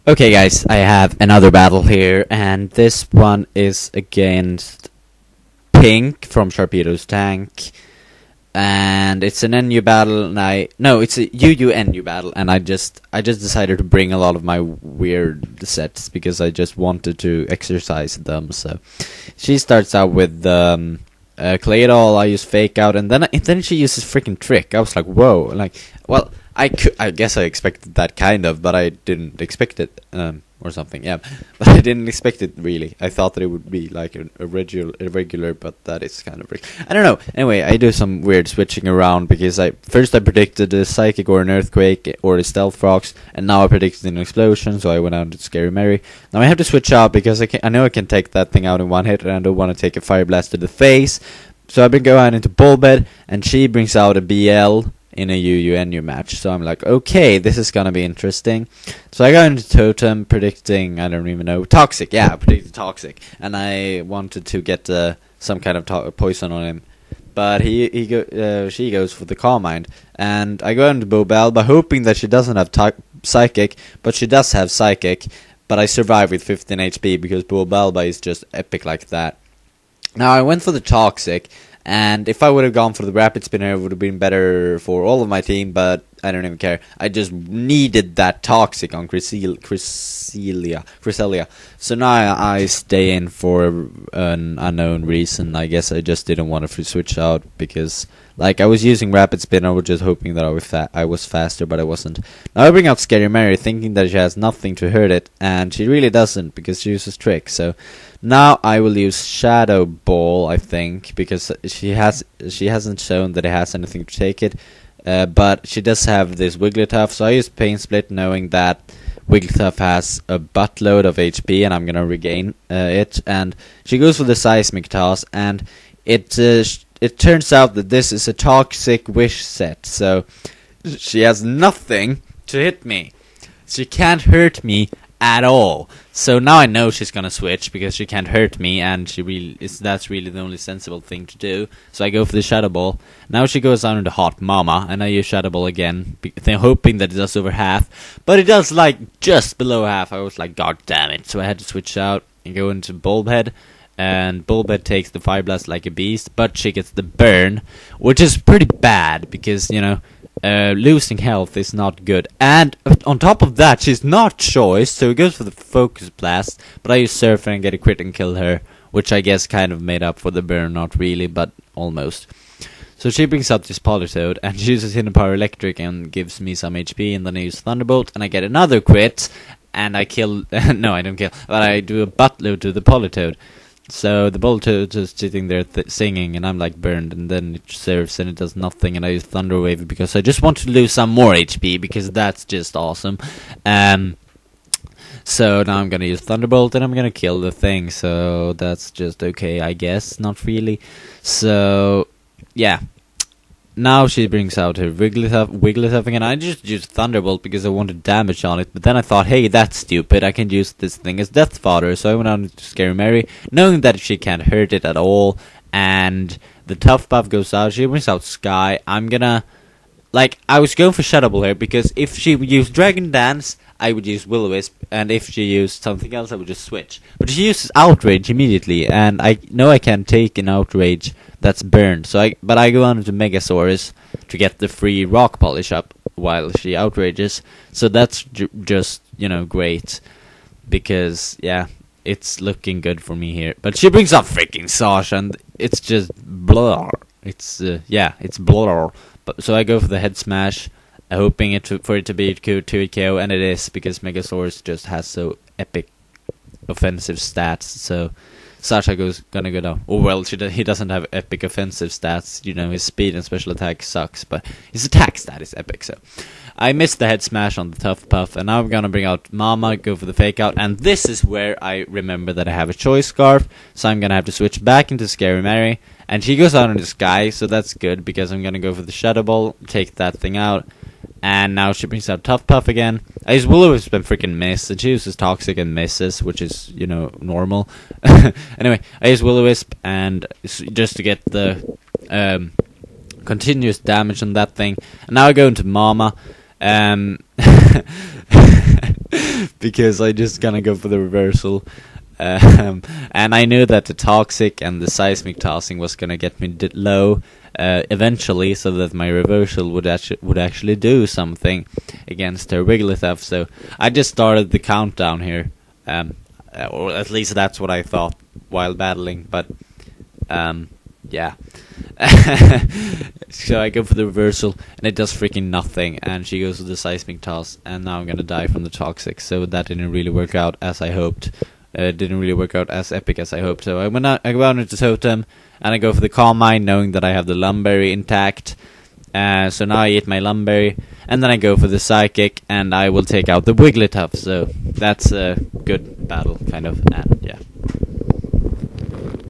Okay guys, I have another battle here, and this one is against Pink from Sharpedo's tank, and it's an NU battle, and it's a UU-NU battle, and I just decided to bring a lot of my weird sets, because I just wanted to exercise them. So, she starts out with Clay Doll, I use Fake Out, and then she uses freaking Trick. I was like, whoa, well, I guess I expected that kind of, but I didn't expect it, or something, yeah. But I didn't expect it, really. I thought that it would be like a regular, but that is kind of I don't know. Anyway, I do some weird switching around, because first I predicted a Psychic or an Earthquake or a Stealth Rocks, and now I predicted an Explosion, so I went out to Scary Mary. Now I have to switch out, because I know I can take that thing out in one hit, and I don't want to take a Fire Blast to the face. So I've been going into Bulbhead, and she brings out a BL in a UU-NU match. So I'm like, okay, this is gonna be interesting. So I go into Totem predicting, I don't even know, Toxic. Yeah, I predicted Toxic, and I wanted to get some kind of poison on him. But she goes for the Calm Mind, and I go into Bobalba hoping that she doesn't have Psychic, but she does have Psychic. But I survive with 15 HP because Bobalba is just epic like that. Now I went for the Toxic, and if I would have gone for the Rapid Spinner, it would have been better for all of my team, but I don't even care. I just needed that Toxic on Cresselia. So now I stay in for an unknown reason. I guess I just didn't want to switch out, because I was using Rapid Spin, I was just hoping that I was faster, but I wasn't. Now I bring out Scary Mary, thinking that she has nothing to hurt it, and she really doesn't, because she uses Trick. So now I will use Shadow Ball, I think, because she hasn't shown that it has anything to take it. But she does have this Wigglytuff, so I use Pain Split, knowing that Wigglytuff has a buttload of HP, and I'm gonna regain it. And she goes for the Seismic Toss, and it turns out that this is a Toxic Wish set, so she has nothing to hit me. She can't hurt me at all. So now I know she's gonna switch, because she can't hurt me, and that's really the only sensible thing to do. So I go for the Shadow Ball. Now she goes down into Hot Mama, and I use Shadow Ball again, hoping that it does over half. But it does just below half. I was like, god damn it. So I had to switch out and go into Bulbhead. And Bulbhead takes the Fire Blast like a beast, but she gets the Burn, which is pretty bad, because, losing health is not good. And on top of that, she's not choice, so he goes for the Focus Blast, but I use Surfer and get a crit and kill her, which I guess kind of made up for the Burn, not really, but almost. So she brings out this Politoed, and she uses Hidden Power Electric and gives me some HP, and then I use Thunderbolt, and I get another crit, and I kill... no, I don't kill, but I do a buttload to the Politoed. So the Politoed is sitting there singing, and I'm burned, and then it serves and it does nothing, and I use Thunder Wave because I just want to lose some more HP, because that's just awesome. So now I'm gonna use Thunderbolt, and I'm gonna kill the thing, so that's just okay, I guess, not really. So, yeah. Now she brings out her Wigglytuff again. I just used Thunderbolt because I wanted damage on it, but then I thought, hey, that's stupid, I can use this thing as Death Fodder, so I went out to Scary Mary, knowing that she can't hurt it at all, and the Tough Buff goes out, she brings out Sky. I'm gonna... I was going for Shadow Ball here, because if she would use Dragon Dance, I would use Will-O-Wisp, and if she used something else, I would just switch. But she uses Outrage immediately, and I know I can take an Outrage that's burned. But I go on to Megasaurus to get the free Rock Polish up while she outrages. So that's just, great, because, yeah, it's looking good for me here. But she brings up freaking Sasha, and it's just blah. It's blah. So I go for the Head Smash, hoping for it to be 2 KO, and it is, because Megasaurus just has so epic offensive stats. So Sasha gonna go down. Oh well, he doesn't have epic offensive stats. His speed and special attack sucks, but his attack stat is epic. So I missed the Head Smash on the Tough Puff, and now I'm gonna bring out Mama, go for the Fake Out, and this is where I remember that I have a Choice Scarf, so I'm gonna have to switch back into Scary Mary. And she goes out in the Sky, so that's good, because I'm gonna go for the Shadow Ball, take that thing out. And now she brings out Tough Puff again. I use Will-O-Wisp and freaking miss, and she uses Toxic and misses, which is, normal. Anyway, I use Will-O-Wisp, and just to get the continuous damage on that thing. And now I go into Mama. because I just gonna go for the reversal. And I knew that the toxic and the seismic tossing was gonna get me low eventually, so that my reversal would actually do something against her Wigglytuff. So I just started the countdown here, or at least that's what I thought while battling. But yeah. So I go for the reversal, and it does freaking nothing, and she goes with the seismic toss, and now I'm gonna die from the toxic. So that didn't really work out as I hoped. It didn't really work out as epic as I hoped. So I go out into Totem, and I go for the Calm Mind, knowing that I have the Lumberry intact. So now I eat my Lumberry, and then I go for the Psychic, and I will take out the Wigglytuff. So that's a good battle, kind of, and yeah.